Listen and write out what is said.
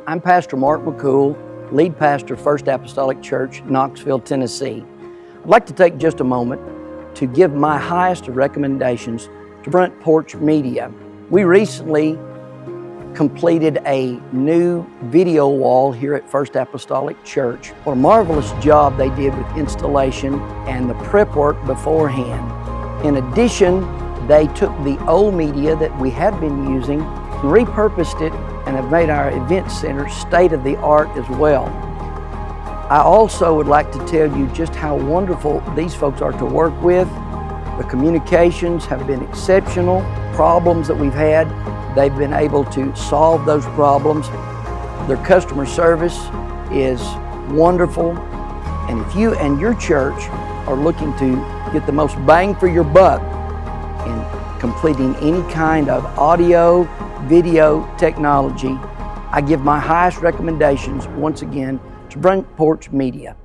I'm Pastor Mark McCool, lead pastor, First Apostolic Church, Knoxville, Tennessee. I'd like to take just a moment to give my highest of recommendations to Front Porch Media. We recently completed a new video wall here at First Apostolic Church. What a marvelous job they did with installation and the prep work beforehand. In addition, they took the old media that we had been using, repurposed it, and have made our event center state-of-the-art as well. I also would like to tell you just how wonderful these folks are to work with. The communications have been exceptional. Problems that we've had, they've been able to solve those problems. Their customer service is wonderful. And if you and your church are looking to get the most bang for your buck in completing any kind of audio, video technology, I give my highest recommendations once again to Front Porch Media.